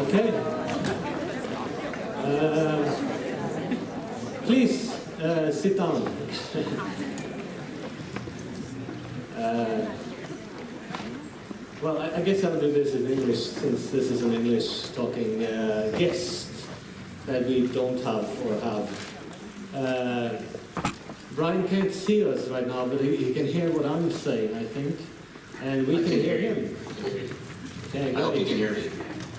Okay. Please sit down. Well, I guess I'll do this in English, since this is an English-talking guest that we don't have or have. Brian can't see us right now, but he can hear what I'm saying, I think. And we can hear him. Okay, I hope you can hear me.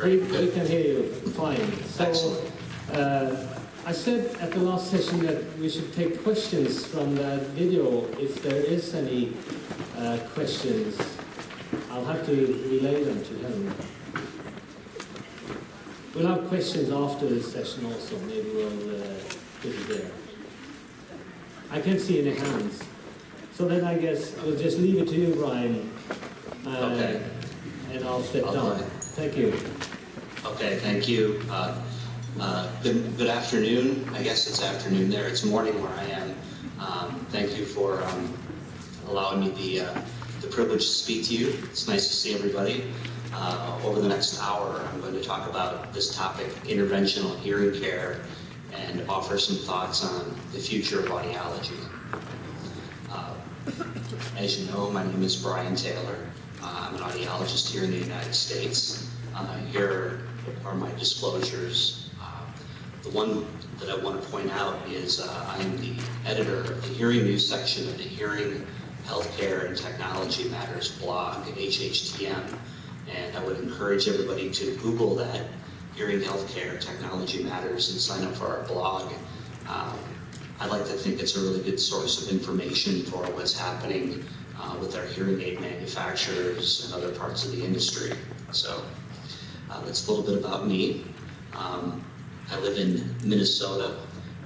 We can hear you fine. So, excellent. I said at the last session that we should take questions from that video, if there is any questions. I'll have to relay them to him. We'll have questions after this session also. Maybe we'll put it there. I can't see any hands. So then I guess we'll just leave it to you, Ryan. Okay. And I'll step down. Fine. Thank you. Okay, thank you. Good afternoon. I guess it's afternoon there. It's morning where I am. Thank you for allowing me the privilege to speak to you. It's nice to see everybody. Over the next hour, I'm going to talk about this topic, interventional hearing care, and offer some thoughts on the future of audiology. As you know, my name is Brian Taylor. I'm an audiologist here in the United States. Here are my disclosures. The one that I want to point out is I am the editor of the Hearing News section of the Hearing, Healthcare, and Technology Matters blog at HHTM. And I would encourage everybody to Google that, Hearing, Healthcare, Technology Matters, and sign up for our blog. I like to think it's a really good source of information for what's happening with our hearing aid manufacturers and other parts of the industry. So that's a little bit about me. I live in Minnesota,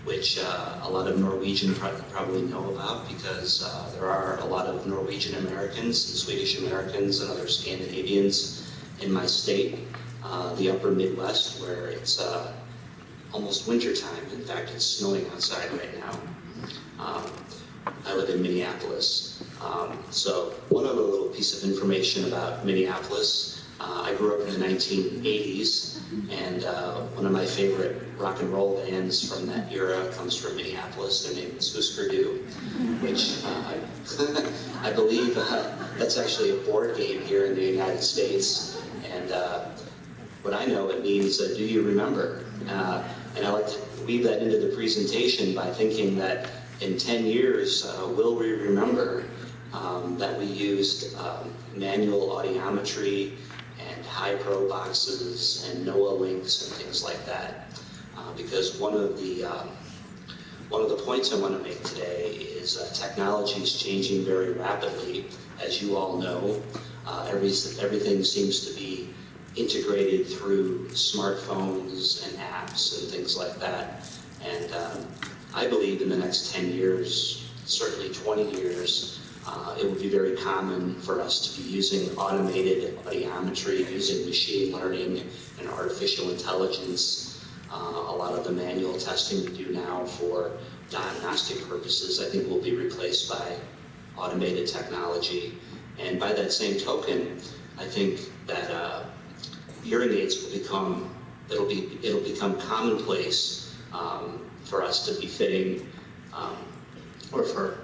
which a lot of Norwegian probably know about, because there are a lot of Norwegian Americans and Swedish Americans and other Scandinavians in my state, the upper Midwest, where it's almost winter time. In fact, it's snowing outside right now. I live in Minneapolis. So one other little piece of information about Minneapolis. I grew up in the 1980s, and one of my favorite rock and roll bands from that era comes from Minneapolis. Their name is Husker Du, which I believe that's actually a board game here in the United States. And what I know, it means, do you remember? And I like to weave that into the presentation by thinking that in 10 years, will we remember that we used manual audiometry and high pro boxes and NOAA links and things like that? Because one of the points I want to make today is technology is changing very rapidly. As you all know, everything seems to be integrated through smartphones and apps and things like that. And I believe in the next 10 years, certainly 20 years, it will be very common for us to be using automated audiometry, using machine learning and artificial intelligence. A lot of the manual testing we do now for diagnostic purposes, I think, will be replaced by automated technology. And by that same token, I think that hearing aids will become commonplace for us to be fitting, or for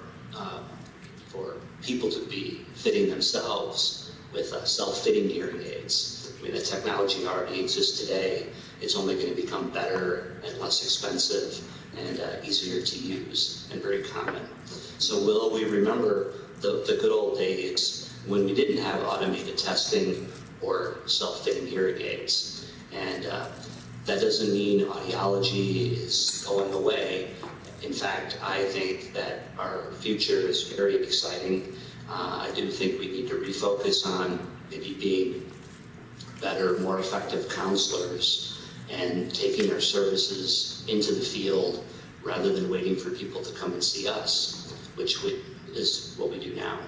people to be fitting themselves with self-fitting hearing aids. I mean, the technology already exists today. It's only going to become better and less expensive and easier to use and very common. So will we remember the good old days when we didn't have automated testing or self-fitting hearing aids? And that doesn't mean audiology is going away. In fact, I think that our future is very exciting. I do think we need to refocus on maybe being better, more effective counselors and taking our services into the field rather than waiting for people to come and see us, which is what we do now.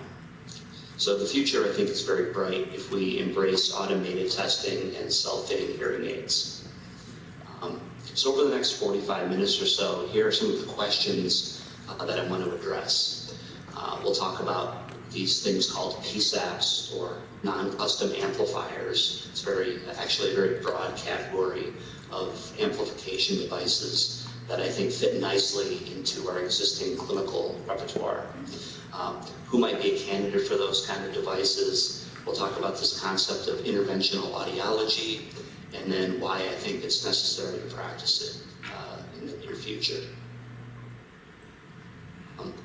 So the future, I think, is very bright if we embrace automated testing and self-fitting hearing aids. So over the next 45 minutes or so, here are some of the questions that I want to address. We'll talk about these things called PSAPs, or non-custom amplifiers. It's actually a very broad category of amplification devices that I think fit nicely into our existing clinical repertoire. Who might be a candidate for those kind of devices? We'll talk about this concept of interventional audiology, and then why I think it's necessary to practice it in the near future.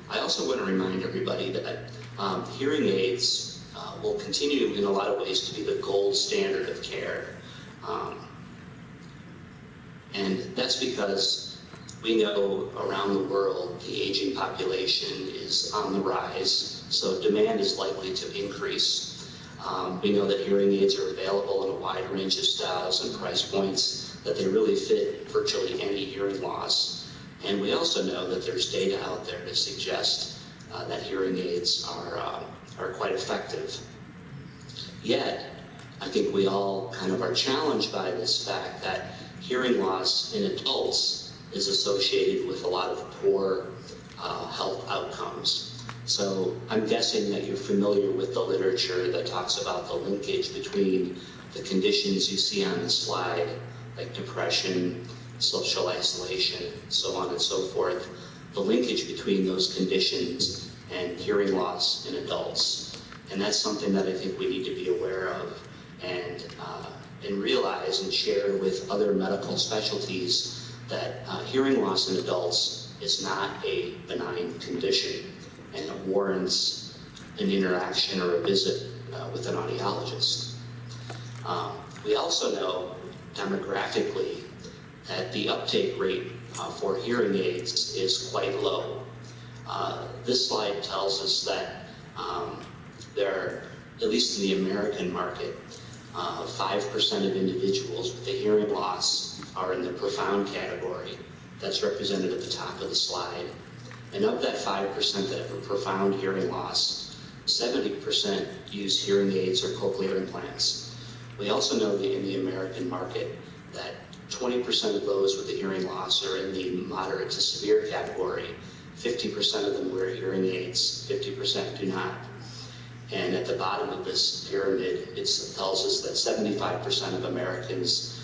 I also want to remind everybody that hearing aids will continue in a lot of ways to be the gold standard of care. And that's because we know around the world the aging population is on the rise, so demand is likely to increase. We know that hearing aids are available in a wide range of styles and price points, that they really fit virtually any hearing loss. And we also know that there's data out there to suggest that hearing aids are quite effective. Yet, I think we all kind of are challenged by this fact that hearing loss in adults is associated with a lot of poor health outcomes. So I'm guessing that you're familiar with the literature that talks about the linkage between the conditions you see on the slide, like depression, social isolation, so on and so forth, the linkage between those conditions and hearing loss in adults. And that's something that I think we need to be aware of and realize and share with other medical specialties that hearing loss in adults is not a benign condition, and it warrants an interaction or a visit with an audiologist. We also know demographically that the uptake rate for hearing aids is quite low. This slide tells us that there are, at least in the American market, 5% of individuals with a hearing loss are in the profound category. That's represented at the top of the slide. And of that 5% that have a profound hearing loss, 70% use hearing aids or cochlear implants. We also know that in the American market that 20% of those with a hearing loss are in the moderate to severe category. 50% of them wear hearing aids, 50% do not. And at the bottom of this pyramid, it tells us that 75% of Americans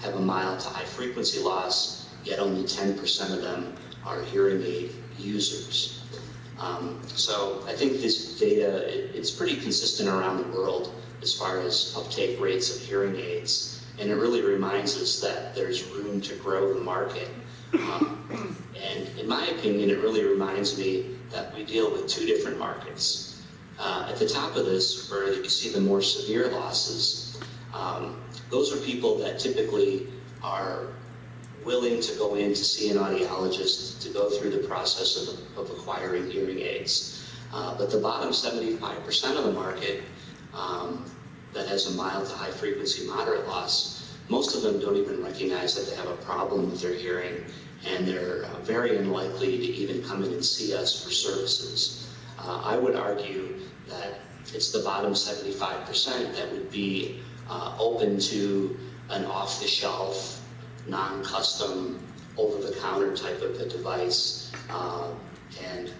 have a mild to high frequency loss, yet only 10% of them are hearing aid users. So I think this data, it's pretty consistent around the world as far as uptake rates of hearing aids. And it really reminds us that there's room to grow the market. And in my opinion, it really reminds me that we deal with two different markets. At the top of this, where you see the more severe losses, those are people that typically are willing to go in to see an audiologist to go through the process of acquiring hearing aids. But the bottom 75% of the market that has a mild to high frequency moderate loss, most of them don't even recognize that they have a problem with their hearing, and they're very unlikely to even come in and see us for services. I would argue that it's the bottom 75% that would be open to an off-the-shelf, non-custom, over-the-counter type of a device. And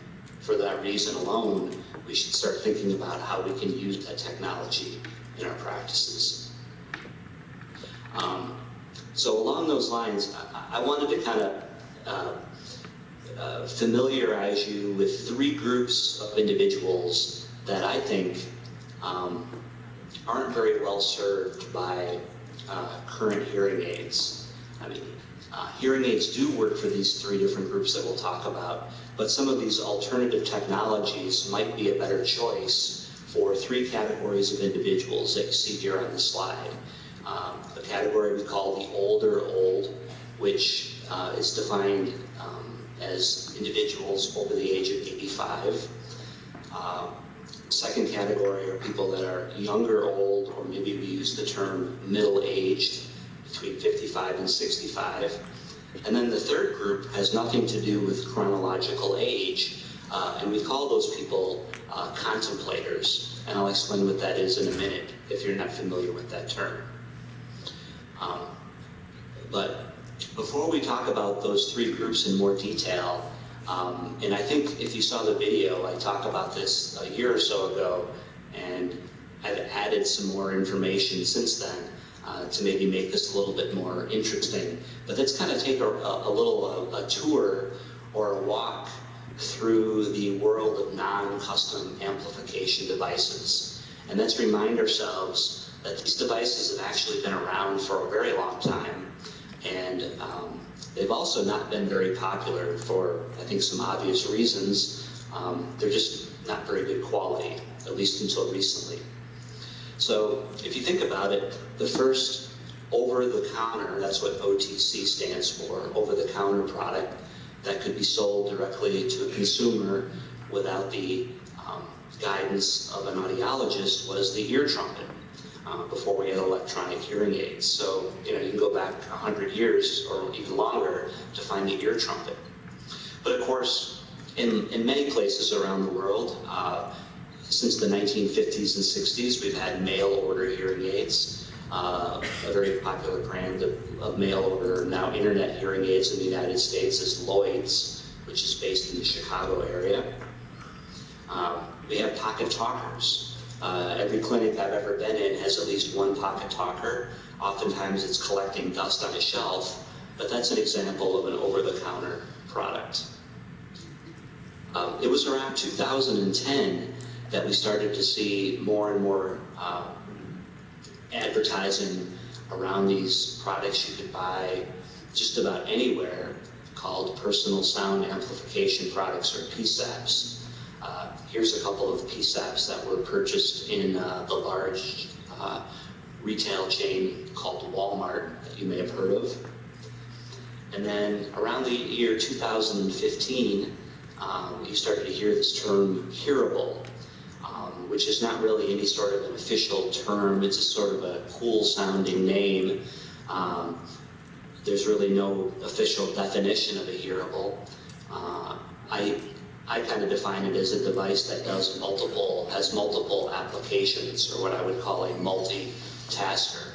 for that reason alone, we should start thinking about how we can use that technology in our practices. So along those lines, I wanted to kind of familiarize you with three groups of individuals that I think aren't very well served by current hearing aids. I mean, hearing aids do work for these three different groups that we'll talk about, but some of these alternative technologies might be a better choice for three categories of individuals that you see here on the slide. A category we call the older old, which is defined as individuals over the age of 85. Second category are people that are younger old, or maybe we use the term middle-aged, between 55 and 65. And then the third group has nothing to do with chronological age, and we call those people contemplators. And I'll explain what that is in a minute if you're not familiar with that term. But before we talk about those three groups in more detail, And I think if you saw the video, I talked about this a year or so ago, and I've added some more information since then to maybe make this a little bit more interesting. But let's kind of take a tour or a walk through the world of non-custom amplification devices. And let's remind ourselves that these devices have actually been around for a very long time, and they've also not been very popular for, I think, some obvious reasons. They're just not very good quality, at least until recently. So if you think about it, the first over-the-counter, that's what OTC stands for, over-the-counter product that could be sold directly to a consumer without the guidance of an audiologist, was the ear trumpet, before we had electronic hearing aids. So, you can go back 100 years or even longer to find the ear trumpet. But of course, in many places around the world, since the 1950s and 60s, we've had mail-order hearing aids. A very popular brand of mail-order, now internet hearing aids in the United States is Lloyd's, which is based in the Chicago area. We have pocket talkers. Every clinic I've ever been in has at least one pocket talker. Oftentimes it's collecting dust on a shelf, but that's an example of an over-the-counter product. It was around 2010 that we started to see more and more advertising around these products you could buy just about anywhere, called personal sound amplification products, or PSAPs. Here's a couple of PSAPs that were purchased in the large retail chain called Walmart that you may have heard of. And then around the year 2015, you started to hear this term hearable, which is not really any sort of an official term. It's a sort of a cool sounding name. There's really no official definition of a hearable. I kind of define it as a device that has multiple applications, or what I would call a multitasker.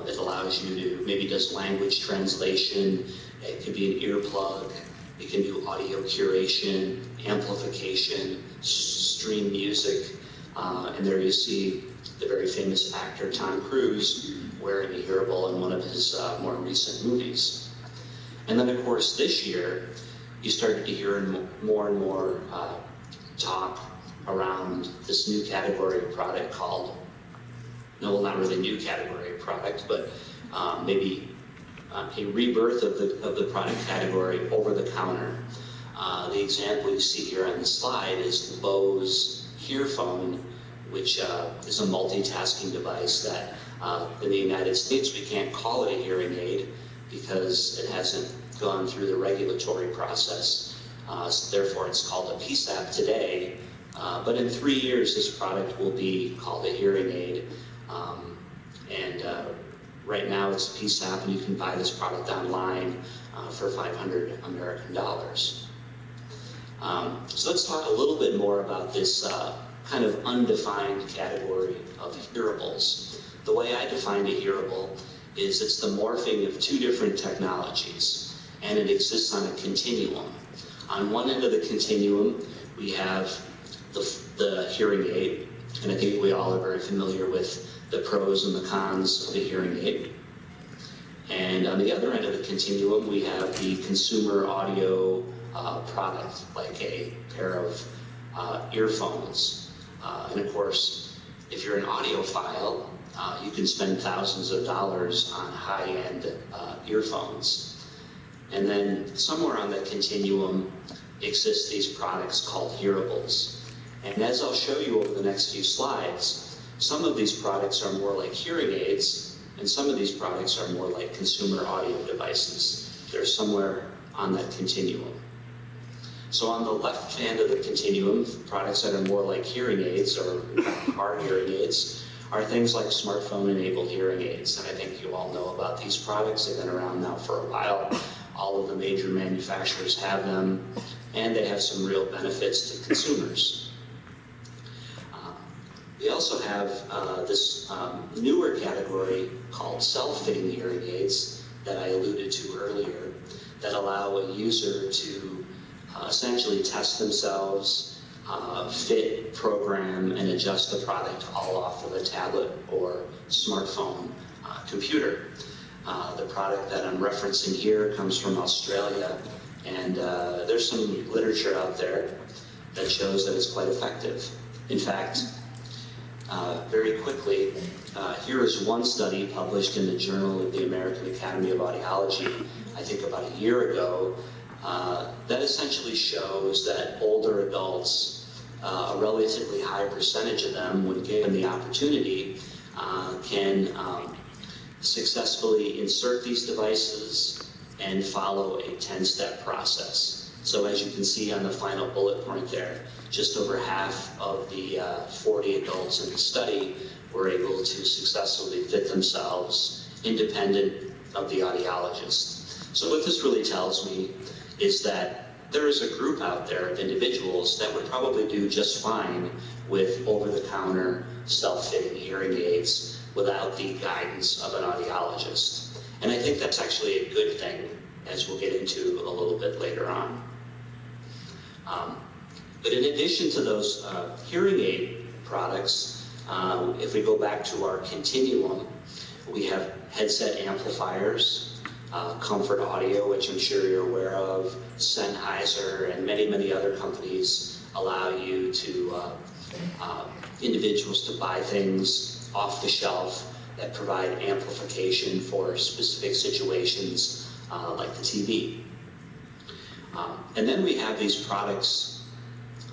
It allows you to, maybe does language translation, it could be an earplug, it can do audio curation, amplification, stream music, and there you see the very famous actor Tom Cruise wearing a hearable in one of his more recent movies. And then of course this year, you started to hear more and more talk around this new category of product called, no, well, not really new category of product, but maybe a rebirth of the product category over the counter. The example you see here on the slide is Bose Hearphone, which is a multitasking device that in the United States we can't call it a hearing aid because it hasn't gone through the regulatory process. So therefore it's called a PSAP today, but in 3 years this product will be called a hearing aid. Right now it's a PSAP, and you can buy this product online for $500 American dollars. So let's talk a little bit more about this kind of undefined category of hearables. The way I define a hearable is it's the morphing of two different technologies, and it exists on a continuum. On one end of the continuum, we have the hearing aid, and I think we all are very familiar with the pros and the cons of the hearing aid. And on the other end of the continuum, we have the consumer audio product, like a pair of earphones. And of course, if you're an audiophile, you can spend thousands of dollars on high-end earphones. And then somewhere on that continuum exist these products called hearables. And as I'll show you over the next few slides, some of these products are more like hearing aids, and some of these products are more like consumer audio devices. They're somewhere on that continuum. So on the left hand of the continuum, products that are more like hearing aids, or are hearing aids, are things like smartphone-enabled hearing aids. And I think you all know about these products. They've been around now for a while. All of the major manufacturers have them, and they have some real benefits to consumers. We also have this newer category called self-fitting hearing aids that I alluded to earlier, that allow a user to essentially test themselves, fit, program, and adjust the product all off of a tablet or smartphone computer. The product that I'm referencing here comes from Australia, and there's some literature out there that shows that it's quite effective. In fact, very quickly, here is one study published in the Journal of the American Academy of Audiology, I think about a year ago, that essentially shows that older adults, a relatively high percentage of them, when given the opportunity, can successfully insert these devices and follow a 10-step process. So as you can see on the final bullet point there, just over half of the 40 adults in the study were able to successfully fit themselves independent of the audiologist. So what this really tells me is that there is a group out there of individuals that would probably do just fine with over-the-counter self-fitting hearing aids without the guidance of an audiologist. And I think that's actually a good thing, as we'll get into a little bit later on. But in addition to those hearing aid products, if we go back to our continuum, we have headset amplifiers, Comfort Audio, which I'm sure you're aware of, Sennheiser, and many, many other companies allow you to, individuals to buy things off the shelf that provide amplification for specific situations like the TV. And then we have these products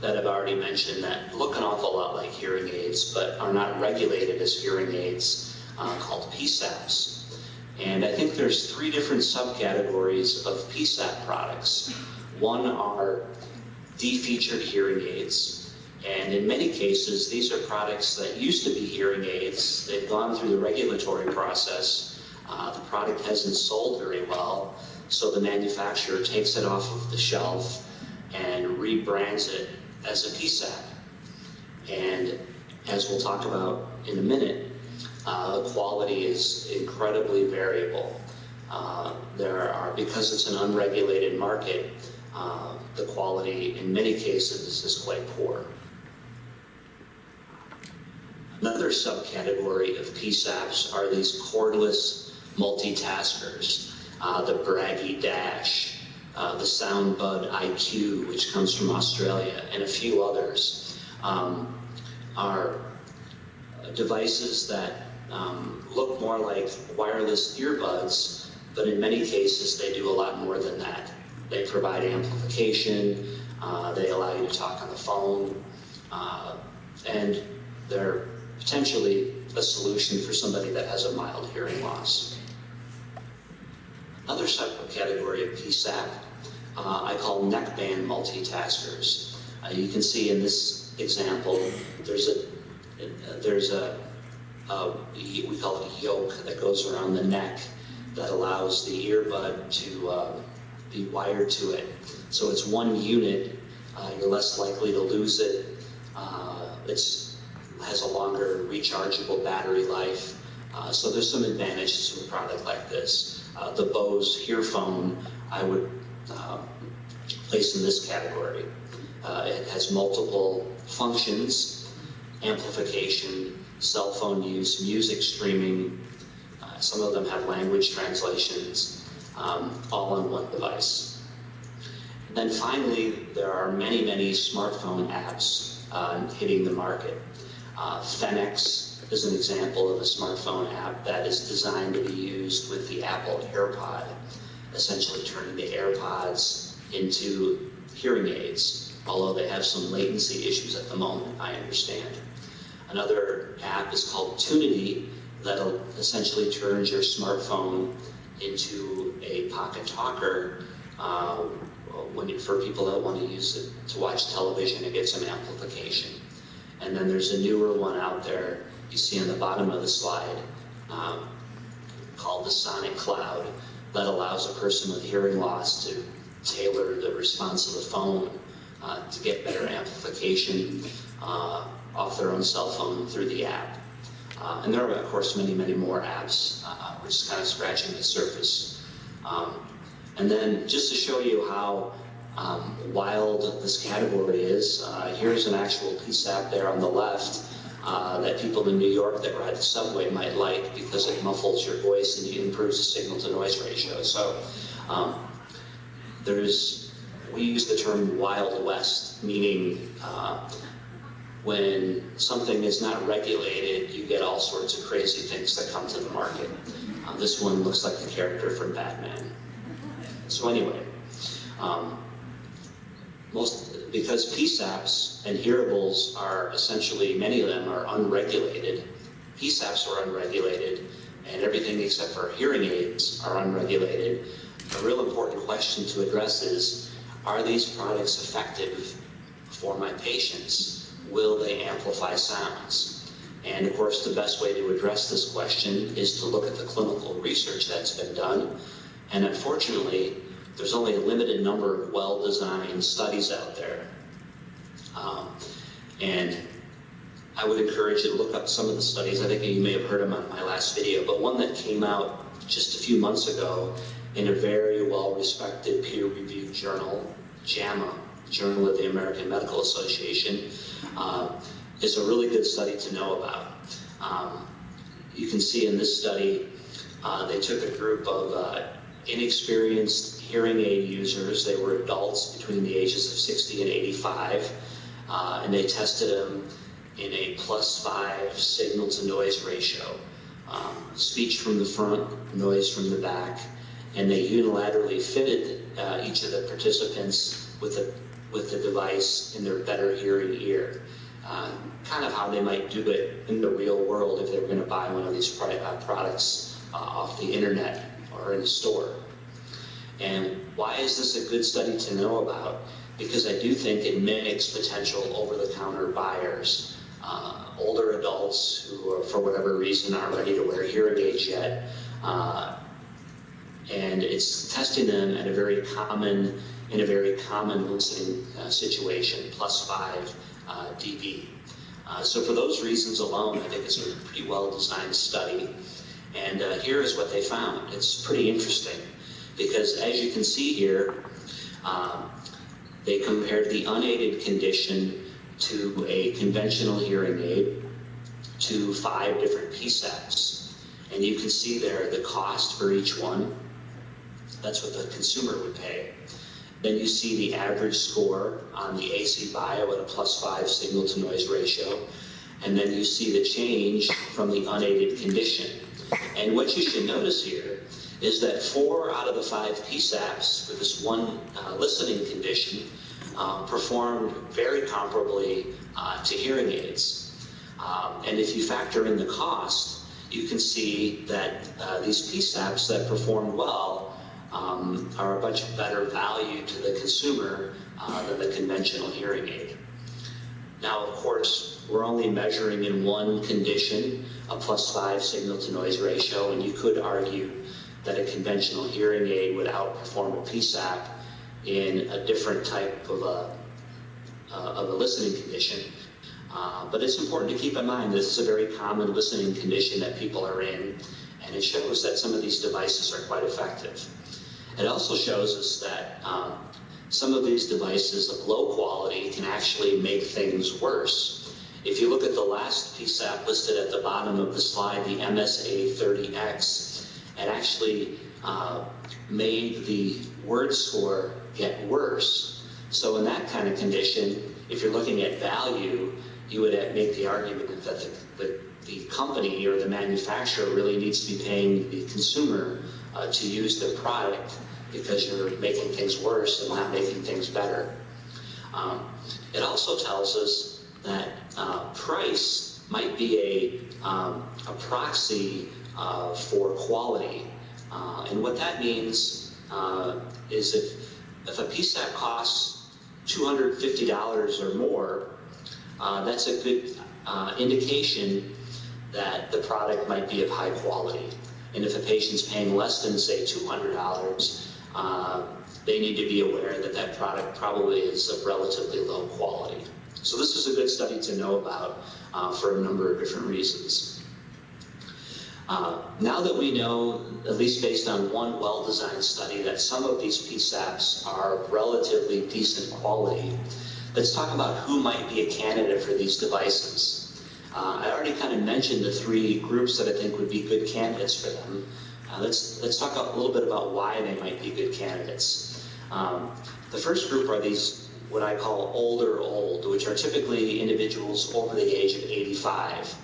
that I've already mentioned that look an awful lot like hearing aids but are not regulated as hearing aids, called PSAPs. And I think there's three different subcategories of PSAP products. One are de-featured hearing aids, and in many cases these are products that used to be hearing aids. They've gone through the regulatory process. The product hasn't sold very well, so the manufacturer takes it off of the shelf and rebrands it as a PSAP. And as we'll talk about in a minute, the quality is incredibly variable. Because it's an unregulated market, the quality in many cases is quite poor. Another subcategory of PSAPs are these cordless multitaskers, the Braggy Dash, the SoundBud IQ, which comes from Australia, and a few others, are devices that look more like wireless earbuds, but in many cases they do a lot more than that. They provide amplification, they allow you to talk on the phone, and they're potentially a solution for somebody that has a mild hearing loss. Another subcategory of PSAP I call neckband multitaskers. You can see in this example, there's a we call it a yoke that goes around the neck that allows the earbud to be wired to it. So it's one unit. You're less likely to lose it. It has a longer rechargeable battery life. So there's some advantages to a product like this. The Bose Hearphone I would place in this category. It has multiple functions: amplification, cell phone use, music streaming. Some of them have language translations, all on one device. And then finally, there are many, many smartphone apps hitting the market. Fenix is an example of a smartphone app that is designed to be used with the Apple AirPod, essentially turning the AirPods into hearing aids, although they have some latency issues at the moment, I understand. Another app is called Tunity that essentially turns your smartphone into a pocket talker for people that want to use it to watch television and get some amplification. And then there's a newer one out there you see on the bottom of the slide called the Sonic Cloud that allows a person with hearing loss to tailor the response of the phone to get better amplification off their own cell phone through the app. And there are, of course, many, many more apps. We're just kind of scratching the surface. And then just to show you how wild this category is. Here's an actual PSAP there on the left that people in New York that ride the subway might like because it muffles your voice and improves the signal-to-noise ratio. So we use the term Wild West, meaning when something is not regulated, you get all sorts of crazy things that come to the market. This one looks like the character from Batman. So anyway, because PSAPs and hearables are essentially, many of them are unregulated. PSAPs are unregulated, and everything except for hearing aids are unregulated. A real important question to address is, are these products effective for my patients? Will they amplify sounds? And of course, the best way to address this question is to look at the clinical research that's been done. And unfortunately, there's only a limited number of well-designed studies out there. And I would encourage you to look up some of the studies. I think you may have heard them on my last video, but one that came out just a few months ago in a very well-respected peer-reviewed journal, JAMA, Journal of the American Medical Association, is a really good study to know about. You can see in this study, they took a group of inexperienced hearing aid users. They were adults between the ages of 60 and 85, and they tested them in a +5 signal-to-noise ratio. Speech from the front, noise from the back, and they unilaterally fitted each of the participants with the device in their better hearing ear. Kind of how they might do it in the real world if they were going to buy one of these products off the internet or in a store. And why is this a good study to know about? Because I do think it mimics potential over-the-counter buyers, older adults who, for whatever reason, aren't ready to wear hearing aids yet. And it's testing them at a very common listening situation, +5 dB. So for those reasons alone, I think it's a pretty well-designed study. And here is what they found. It's pretty interesting because, as you can see here, they compared the unaided condition to a conventional hearing aid to 5 different PSAPs. And you can see there the cost for each one. That's what the consumer would pay. Then you see the average score on the AC Bio at a +5 signal-to-noise ratio. And then you see the change from the unaided condition. And what you should notice here is that 4 out of the 5 PSAPs for this one listening condition performed very comparably to hearing aids. And if you factor in the cost, you can see that these PSAPs that performed well are a much better value to the consumer than the conventional hearing aid. Now, of course, we're only measuring in one condition, a +5 signal-to-noise ratio, and you could argue that a conventional hearing aid would outperform a PSAP in a different type of a listening condition. But it's important to keep in mind this is a very common listening condition that people are in, and it shows that some of these devices are quite effective. It also shows us that some of these devices of low quality can actually make things worse. If you look at the last PSAP listed at the bottom of the slide, the MSA30X, it actually made the word score get worse. So in that kind of condition, if you're looking at value, you would make the argument that the company or the manufacturer really needs to be paying the consumer to use their product because you're making things worse and not making things better. It also tells us that price might be a proxy for quality. And what that means is if a PSAP costs $250 or more, that's a good indication that the product might be of high quality. And if a patient's paying less than, say, $200, they need to be aware that that product probably is of relatively low quality. So this is a good study to know about for a number of different reasons. Now that we know, at least based on one well-designed study, that some of these PSAPs are relatively decent quality, let's talk about who might be a candidate for these devices. I already kind of mentioned the three groups that I think would be good candidates for them. Let's talk a little bit about why they might be good candidates. The first group are these, what I call older old, which are typically individuals over the age of 85.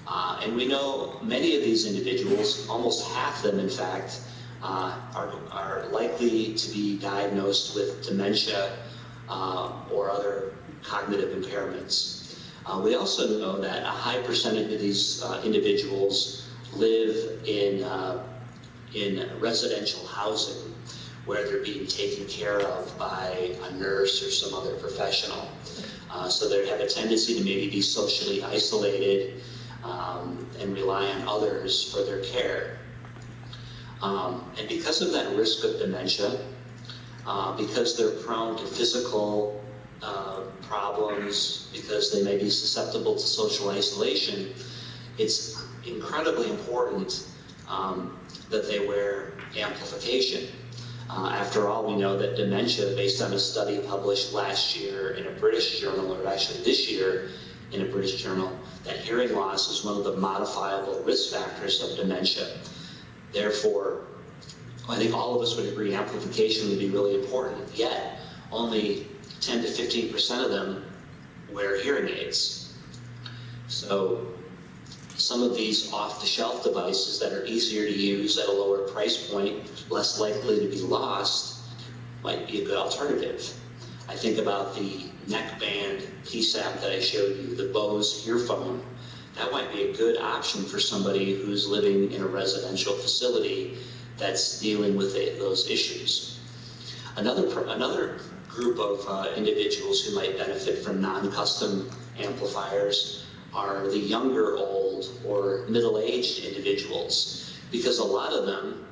And we know many of these individuals, almost half of them in fact, are likely to be diagnosed with dementia or other cognitive impairments. We also know that a high percentage of these individuals live in residential housing where they're being taken care of by a nurse or some other professional. So they have a tendency to maybe be socially isolated and rely on others for their care. And because of that risk of dementia, because they're prone to physical problems, because they may be susceptible to social isolation, it's incredibly important that they wear amplification. After all, we know that dementia, based on a study published last year in a British journal, or actually this year in a British journal, that hearing loss is one of the modifiable risk factors of dementia. Therefore, I think all of us would agree amplification would be really important, yet only 10 to 15% of them wear hearing aids. So some of these off-the-shelf devices that are easier to use at a lower price point, less likely to be lost, might be a good alternative. I think about the neckband PSAP that I showed you, the Bose earphone. That might be a good option for somebody who's living in a residential facility that's dealing with those issues. Another group of individuals who might benefit from non-custom amplifiers are the younger old or middle-aged individuals, because a lot of them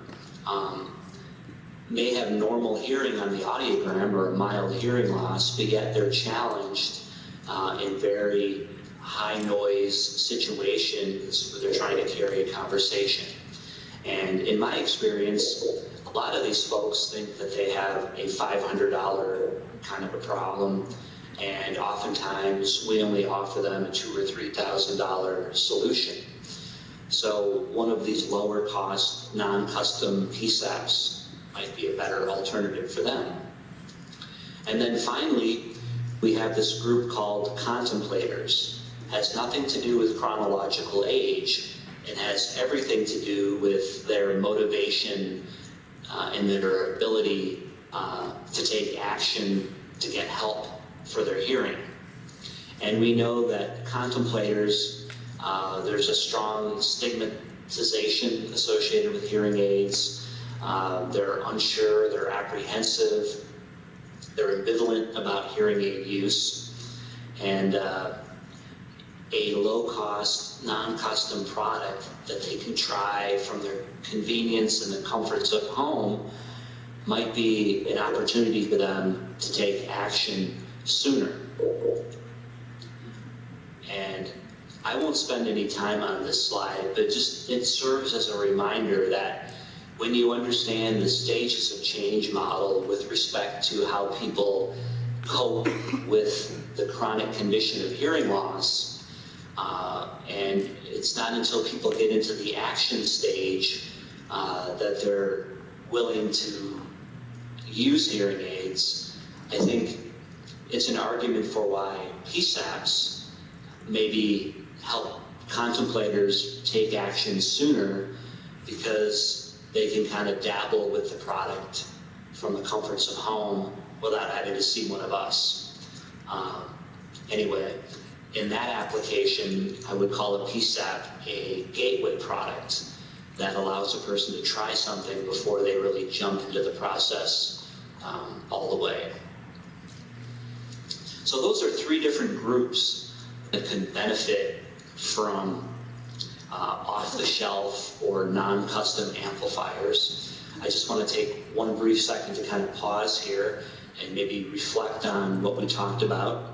may have normal hearing on the audiogram or a mild hearing loss, but yet they're challenged in very high noise situations where they're trying to carry a conversation. And in my experience, a lot of these folks think that they have a $500 kind of a problem, and oftentimes we only offer them a $2,000 or $3,000 solution. So one of these lower cost, non-custom PSAPs might be a better alternative for them. And then finally, we have this group called contemplators. It has nothing to do with chronological age. It has everything to do with their motivation and their ability to take action to get help for their hearing. And we know that contemplators, there's a strong stigmatization associated with hearing aids. They're unsure, they're apprehensive, they're ambivalent about hearing aid use, and a low-cost, non-custom product that they can try from their convenience and the comforts of home might be an opportunity for them to take action sooner. And I won't spend any time on this slide, but just it serves as a reminder that when you understand the stages of change model with respect to how people cope with the chronic condition of hearing loss, and it's not until people get into the action stage that they're willing to use hearing aids, I think it's an argument for why PSAPs maybe help contemplators take action sooner, because they can kind of dabble with the product from the comforts of home without having to see one of us. Anyway, in that application, I would call a PSAP a gateway product that allows a person to try something before they really jump into the process all the way. So those are three different groups that can benefit from off-the-shelf or non-custom amplifiers. I just want to take one brief second to kind of pause here and maybe reflect on what we talked about.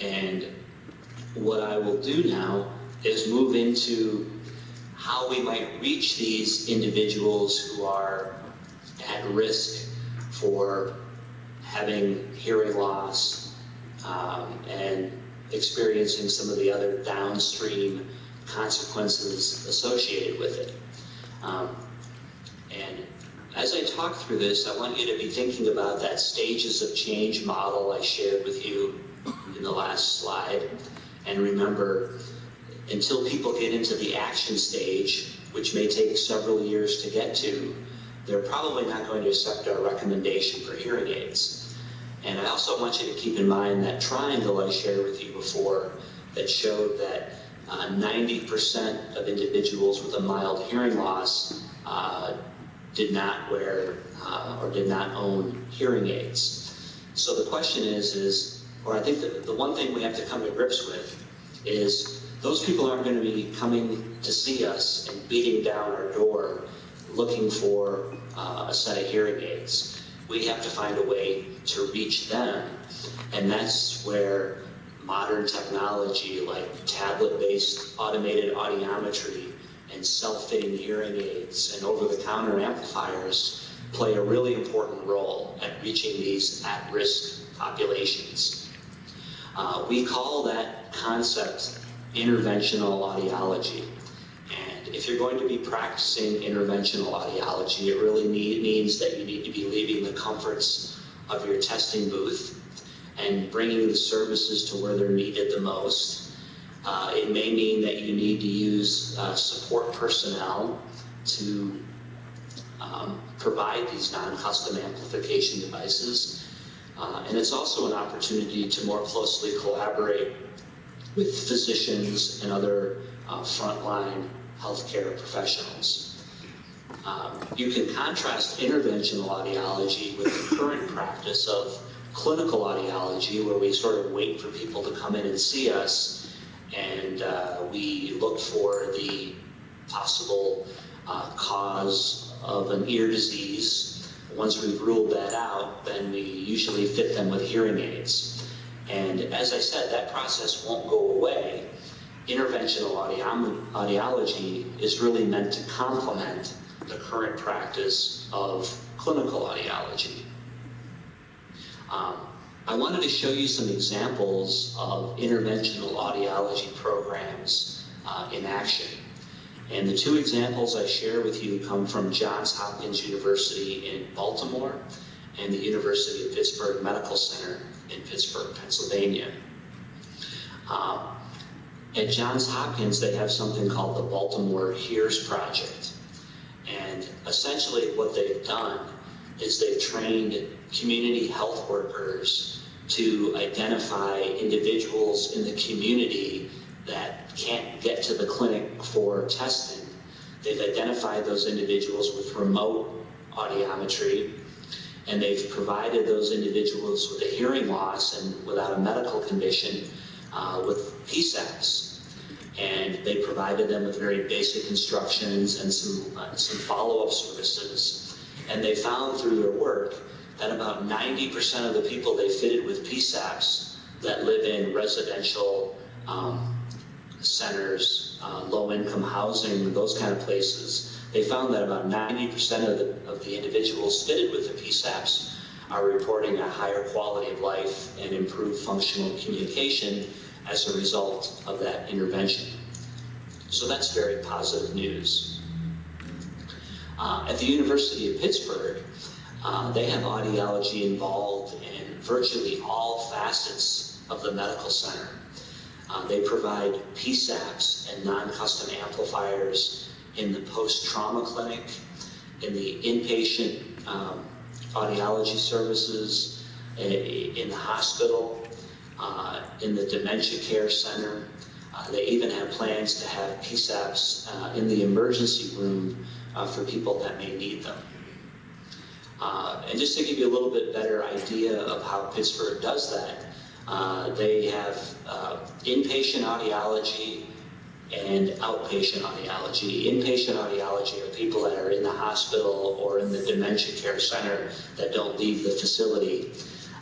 And what I will do now is move into how we might reach these individuals who are at risk for having hearing loss and experiencing some of the other downstream consequences associated with it. And as I talk through this, I want you to be thinking about that stages of change model I shared with you in the last slide. And remember, until people get into the action stage, which may take several years to get to, they're probably not going to accept our recommendation for hearing aids. And I also want you to keep in mind that triangle I shared with you before that showed that 90% of individuals with a mild hearing loss did not wear or did not own hearing aids. So the question is, or I think that the one thing we have to come to grips with is those people aren't going to be coming to see us and beating down our door looking for a set of hearing aids. We have to find a way to reach them, and that's where modern technology like tablet-based automated audiometry and self-fitting hearing aids and over-the-counter amplifiers play a really important role at reaching these at-risk populations. We call that concept interventional audiology. And if you're going to be practicing interventional audiology, it really means that you need to be leaving the comforts of your testing booth and bringing the services to where they're needed the most. It may mean that you need to use support personnel to provide these non-custom amplification devices. And it's also an opportunity to more closely collaborate with physicians and other frontline healthcare professionals. You can contrast interventional audiology with the current practice of clinical audiology, where we sort of wait for people to come in and see us, and we look for the possible cause of an ear disease. Once we've ruled that out, then we usually fit them with hearing aids. And as I said, that process won't go away. Interventional audiology is really meant to complement the current practice of clinical audiology. I wanted to show you some examples of interventional audiology programs in action. And the two examples I share with you come from Johns Hopkins University in Baltimore and the University of Pittsburgh Medical Center in Pittsburgh, Pennsylvania. At Johns Hopkins, they have something called the Baltimore Hears Project. And essentially what they've done is they've trained community health workers to identify individuals in the community that can't get to the clinic for testing. They've identified those individuals with remote audiometry, and they've provided those individuals with a hearing loss and without a medical condition with PSAPs. And they provided them with very basic instructions and some follow-up services. And they found through their work that about 90% of the people they fitted with PSAPs that live in residential centers, low-income housing, those kind of places, they found that about 90% of the individuals fitted with the PSAPs are reporting a higher quality of life and improved functional communication as a result of that intervention. So that's very positive news. At the University of Pittsburgh, they have audiology involved in virtually all facets of the medical center. They provide PSAPs and non-custom amplifiers in the post-trauma clinic, in the inpatient audiology services, in the hospital, in the dementia care center. They even have plans to have PSAPs in the emergency room for people that may need them. And just to give you a little bit better idea of how Pittsburgh does that, they have inpatient audiology and outpatient audiology. Inpatient audiology are people that are in the hospital or in the dementia care center that don't leave the facility.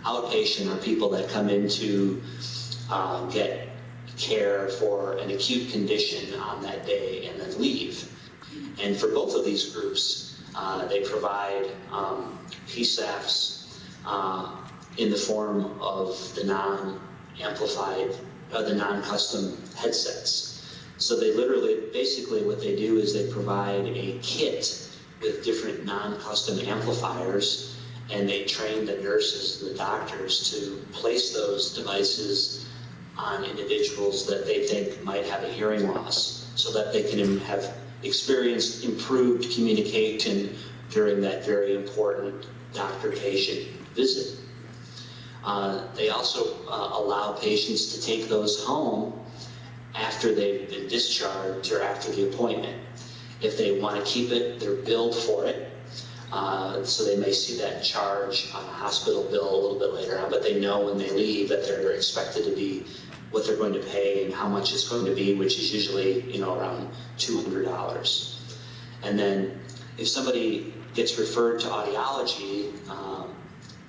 Outpatient are people that come in to get care for an acute condition on that day and then leave. And for both of these groups, they provide PSAPs in the form of the non-amplified, the non-custom headsets. So they literally, basically what they do is they provide a kit with different non-custom amplifiers, and they train the nurses and the doctors to place those devices on individuals that they think might have a hearing loss, so that they can have experienced improved communication during that very important doctor-patient visit. They also allow patients to take those home after they've been discharged or after the appointment. If they want to keep it, they're billed for it. So they may see that charge on a hospital bill a little bit later on, but they know when they leave that they're expected to be what they're going to pay and how much it's going to be, which is usually, around $200. And then if somebody gets referred to audiology,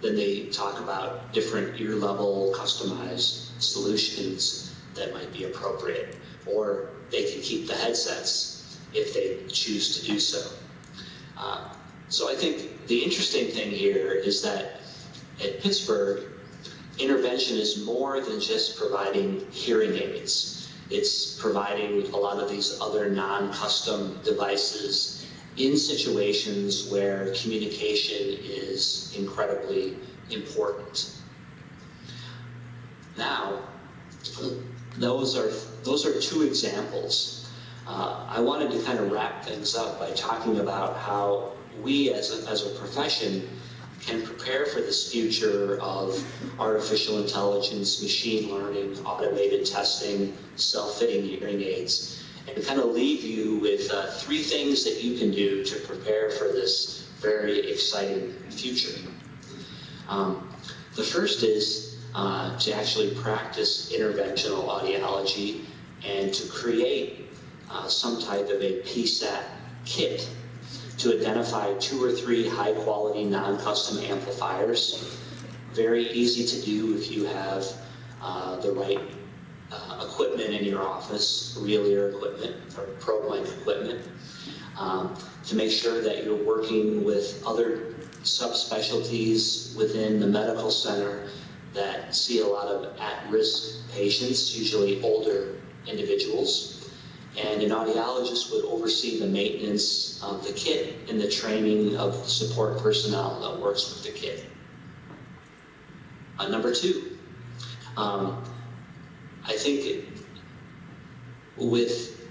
then they talk about different ear level customized solutions that might be appropriate, or they can keep the headsets if they choose to do so. So I think the interesting thing here is that at Pittsburgh, intervention is more than just providing hearing aids. It's providing a lot of these other non-custom devices in situations where communication is incredibly important. Now, those are two examples. I wanted to kind of wrap things up by talking about how we as a profession can prepare for this future of artificial intelligence, machine learning, automated testing, self-fitting hearing aids, and kind of leave you with 3 things that you can do to prepare for this very exciting future. The first is to actually practice interventional audiology and to create some type of a PSAP kit to identify 2 or 3 high-quality non-custom amplifiers. Very easy to do if you have the right equipment in your office, real ear equipment or probe mic equipment, to make sure that you're working with other subspecialties within the medical center that see a lot of at-risk patients, usually older individuals. And an audiologist would oversee the maintenance of the kit and the training of support personnel that works with the kit. Number 2, I think with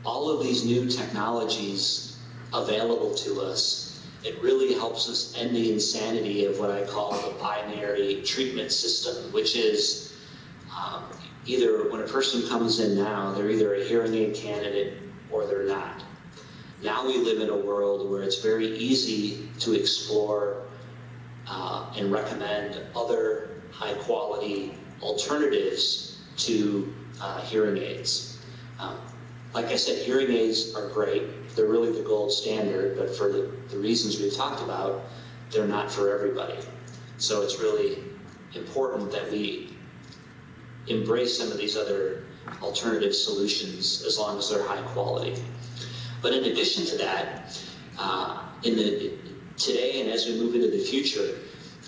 all of these new technologies available to us, it really helps us end the insanity of what I call the binary treatment system, which is either when a person comes in now, they're either a hearing aid candidate or they're not. Now we live in a world where it's very easy to explore and recommend other high-quality alternatives to hearing aids. Like I said, hearing aids are great. They're really the gold standard, but for the reasons we've talked about, they're not for everybody. So it's really important that we embrace some of these other alternative solutions as long as they're high quality. But in addition to that, today and as we move into the future,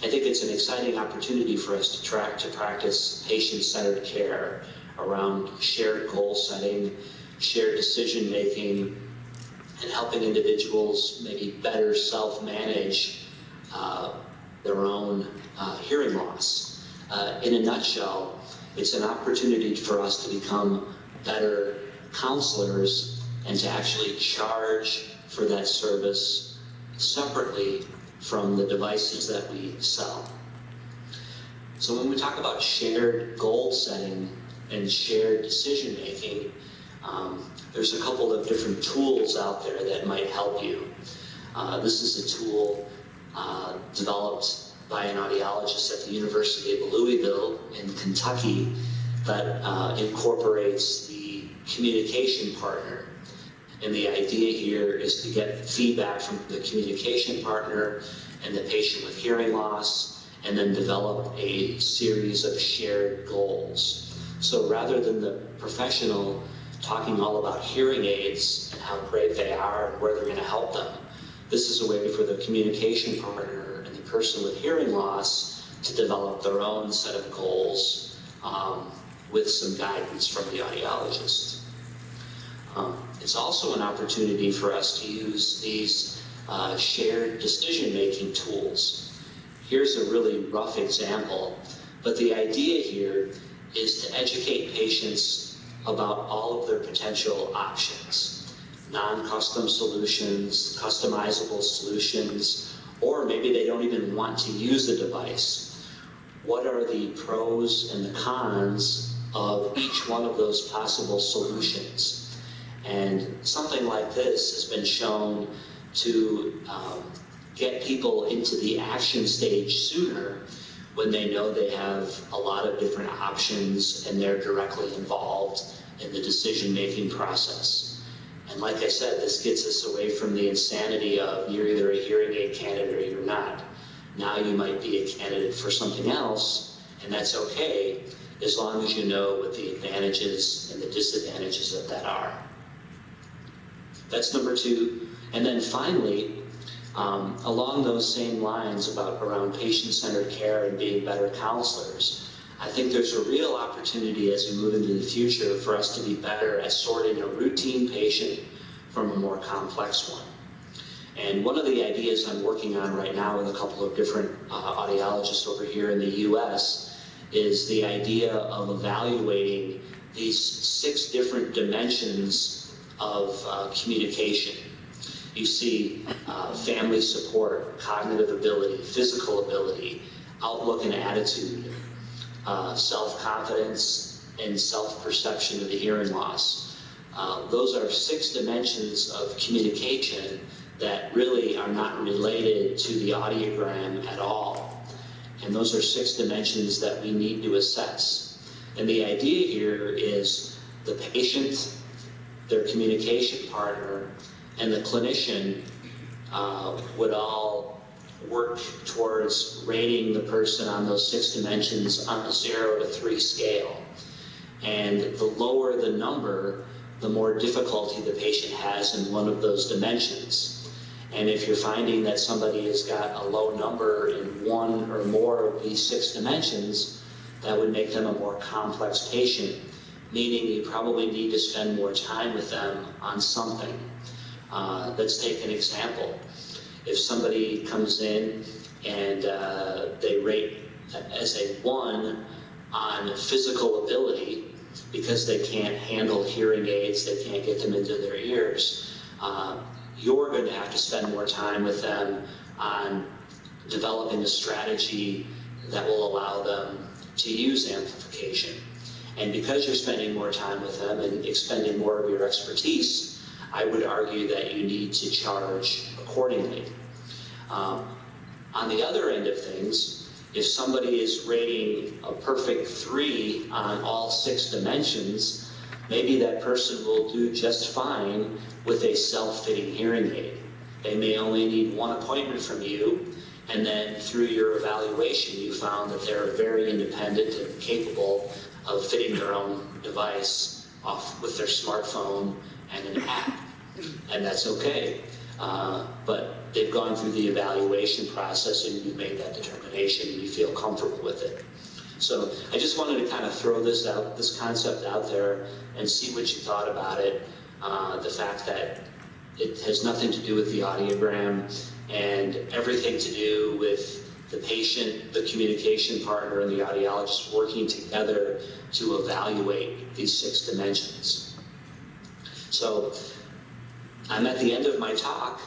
I think it's an exciting opportunity for us to practice patient-centered care around shared goal setting, shared decision-making, and helping individuals maybe better self-manage their own hearing loss. In a nutshell, it's an opportunity for us to become better counselors and to actually charge for that service separately from the devices that we sell. So when we talk about shared goal setting and shared decision making, there's a couple of different tools out there that might help you. This is a tool developed by an audiologist at the University of Louisville in Kentucky that incorporates the communication partner. And the idea here is to get feedback from the communication partner and the patient with hearing loss, and then develop a series of shared goals. So rather than the professional talking all about hearing aids and how great they are and where they're going to help them, this is a way for the communication partner and the person with hearing loss to develop their own set of goals with some guidance from the audiologist. It's also an opportunity for us to use these shared decision-making tools. Here's a really rough example, but the idea here is to educate patients about all of their potential options. Non-custom solutions, customizable solutions, or maybe they don't even want to use the device. What are the pros and the cons of each one of those possible solutions? And something like this has been shown to get people into the action stage sooner when they know they have a lot of different options and they're directly involved in the decision-making process. And like I said, this gets us away from the insanity of you're either a hearing aid candidate or you're not. Now you might be a candidate for something else, and that's okay, as long as you know what the advantages and the disadvantages of that are. That's number two. And then finally, along those same lines around patient-centered care and being better counselors, I think there's a real opportunity as we move into the future for us to be better at sorting a routine patient from a more complex one. And one of the ideas I'm working on right now with a couple of different audiologists over here in the US is the idea of evaluating these 6 different dimensions of communication. You see family support, cognitive ability, physical ability, outlook and attitude, self-confidence, and self-perception of the hearing loss. Those are 6 dimensions of communication that really are not related to the audiogram at all. And those are 6 dimensions that we need to assess. And the idea here is the patient, their communication partner, and the clinician would all work towards rating the person on those 6 dimensions on a 0 to 3 scale. And the lower the number, the more difficulty the patient has in one of those dimensions. And if you're finding that somebody has got a low number in one or more of these 6 dimensions, that would make them a more complex patient, meaning you probably need to spend more time with them on something. Let's take an example. If somebody comes in and they rate as a 1 on physical ability because they can't handle hearing aids, they can't get them into their ears, you're going to have to spend more time with them on developing a strategy that will allow them to use amplification. And because you're spending more time with them and expending more of your expertise, I would argue that you need to charge accordingly. On the other end of things, if somebody is rating a perfect 3 on all 6 dimensions, maybe that person will do just fine with a self-fitting hearing aid. They may only need 1 appointment from you, and then through your evaluation, you found that they're very independent and capable of fitting their own device off with their smartphone and an app. And that's okay. But they've gone through the evaluation process and you've made that determination and you feel comfortable with it. So I just wanted to kind of throw this concept out there and see what you thought about it. The fact that it has nothing to do with the audiogram and everything to do with the patient, the communication partner, and the audiologist working together to evaluate these 6 dimensions. So I'm at the end of my talk.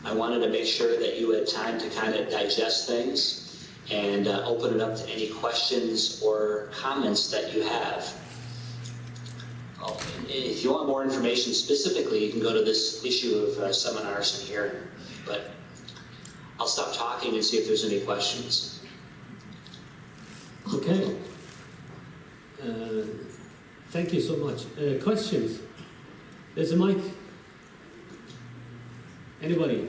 I wanted to make sure that you had time to kind of digest things and open it up to any questions or comments that you have. Oh, if you want more information specifically, you can go to this issue of seminars and hearing. But I'll stop talking and see if there's any questions. Okay. Thank you so much. Questions? There's a mic. Anybody?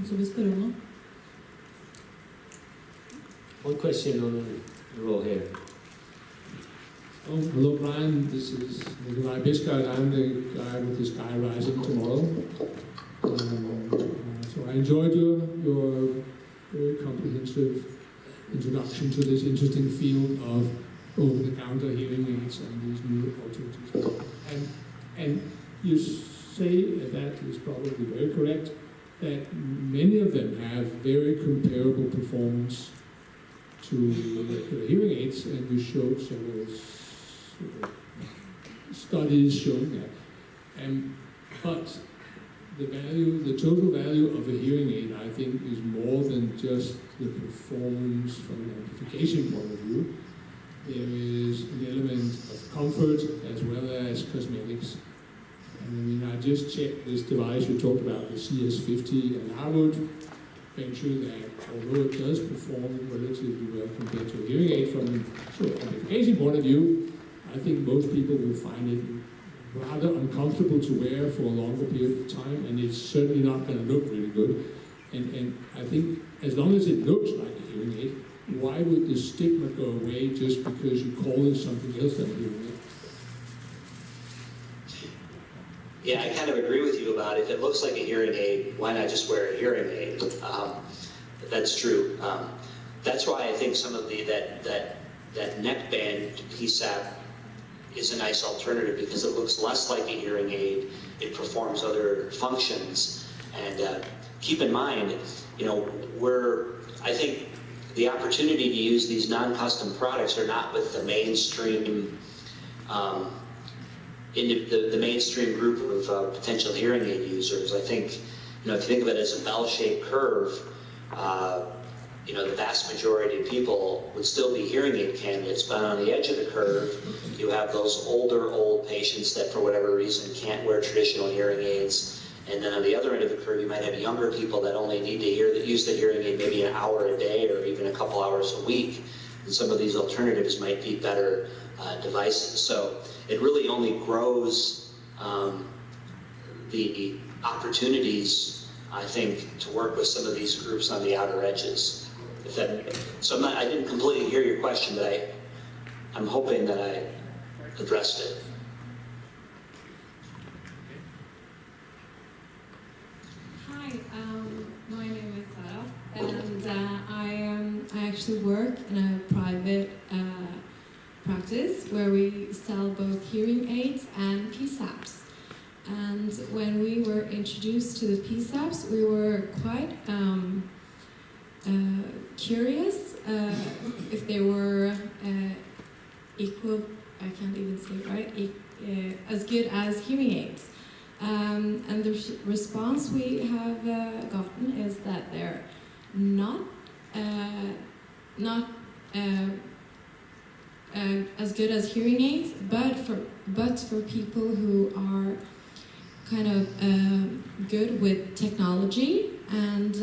Så vi spør om noe. One question on row here. Oh, hello Brian, this is Nikolai Biskard. I'm the guy with the Sky Rising tomorrow. So I enjoyed your very comprehensive introduction to this interesting field of over-the-counter hearing aids and these new alternatives. And you say that is probably very correct, that many of them have very comparable performance to regular hearing aids, and you showed several studies showing that. But the total value of a hearing aid, I think, is more than just the performance from an amplification point of view. There is an element of comfort as well as cosmetics. And I mean, I just checked this device you talked about, the CS50, and I would venture that although it does perform relatively well compared to a hearing aid from an amplification point of view, I think most people will find it rather uncomfortable to wear for a longer period of time, and it's certainly not going to look really good. And I think as long as it looks like a hearing aid, why would the stigma go away just because you call it something else than a hearing aid? Yeah, I kind of agree with you about it. If it looks like a hearing aid, why not just wear a hearing aid? That's true. That's why I think some of that neck band PSAP is a nice alternative, because it looks less like a hearing aid. It performs other functions. And keep in mind, you know, I think the opportunity to use these non-custom products are not with the mainstream the mainstream group of potential hearing aid users. I think, you know, if you think of it as a bell-shaped curve, you know, the vast majority of people would still be hearing aid candidates, but on the edge of the curve, you have those old patients that for whatever reason can't wear traditional hearing aids. And then on the other end of the curve, you might have younger people that only need to use the hearing aid maybe an hour a day or even a couple hours a week. And some of these alternatives might be better devices. So it really only grows the opportunities, I think, to work with some of these groups on the outer edges. I didn't completely hear your question, but I'm hoping that I addressed it. Hi, my name is Sarah, and I actually work in a private practice where we sell both hearing aids and PSAPs. And when we were introduced to the PSAPs, we were quite curious if they were equal, I can't even say it right, as good as hearing aids. And the response we have gotten is that they're not as good as hearing aids, but for people who are kind of good with technology and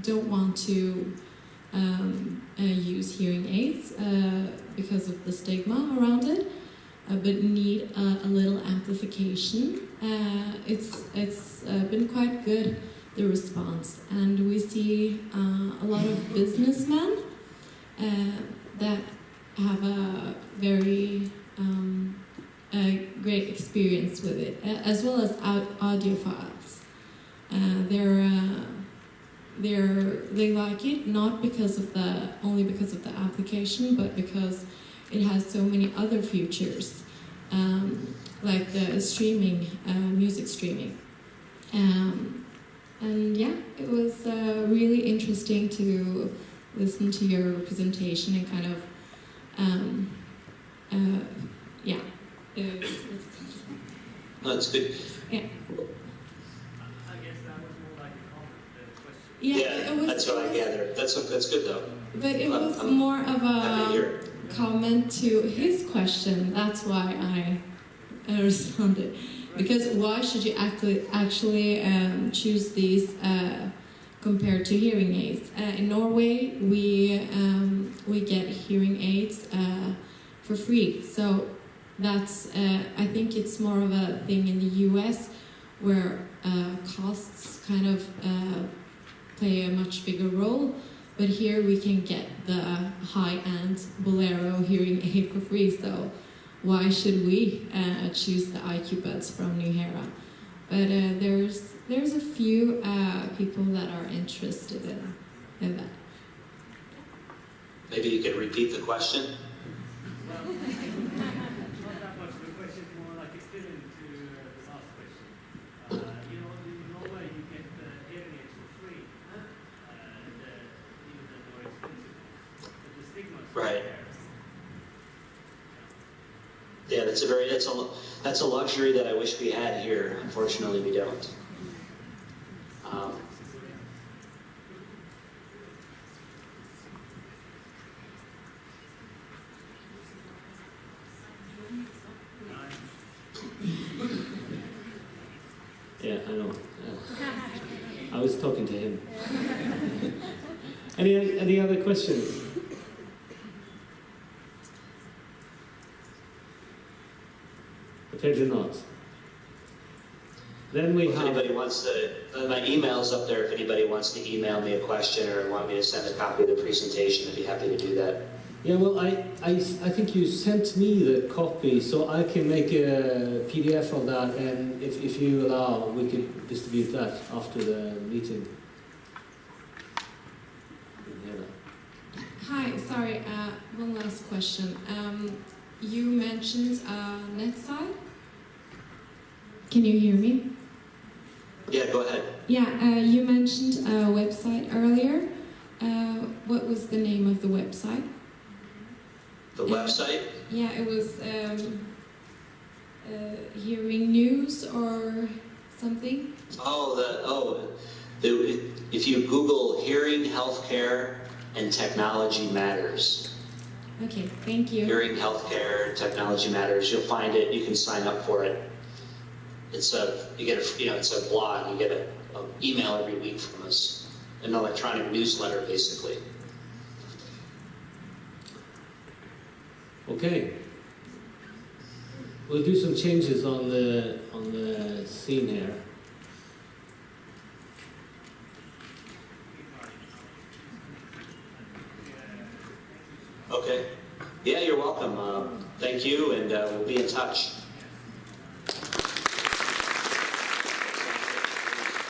don't want to use hearing aids because of the stigma around it, but need a little amplification. It's been quite good, the response, and we see a lot of businessmen that have a very great experience with it, as well as audiophiles. They like it not only because of the application, but because it has so many other features, like the streaming, music streaming. And yeah, it was really interesting to listen to your presentation and kind of, yeah. No, it's good. Yeah. I guess that was more like a comment than a question. Yeah, it was, that's what I gather. That's good though. But it was more of a comment to his question. That's why I responded. Because why should you actually choose these compared to hearing aids? In Norway, we get hearing aids for free. So that's I think it's more of a thing in the US where costs kind of play a much bigger role. But here we can get the high-end Bolero hearing aid for free, so why should we choose the IQ buds from New Hera? But there's a few people that are interested in that. Maybe you could repeat the question? Well, not that much. The question is more like extending to the last question. You know, in Norway you get hearing aids for free, even the more expensive ones. But the stigma is Right. there. Yeah, that's a luxury that I wish we had here. Unfortunately, we don't. Yeah, I know. I was talking to him. Any other questions? Appear to not. Then we If have. anybody wants to, my email's up there. If anybody wants to email me a question or want me to send a copy of the presentation, I'd be happy to do that. Yeah, well, I think you sent me the copy, so I can make a PDF of that, and if you allow, we could distribute that after the meeting. Hi, sorry, one last question. You mentioned NetSide. Can you hear me? Yeah, go ahead. Yeah, you mentioned a website earlier. What was the name of the website? The website? Yeah, it was Hearing News or something. If you Google hearing healthcare and technology matters. Okay, thank you. Hearing healthcare, technology matters. You'll find it. You can sign up for it. It's a blog. You get an email every week from us, an electronic newsletter, basically. Okay. We'll do some changes on the scene here. Okay. Yeah, you're welcome. Thank you, and we'll be in touch.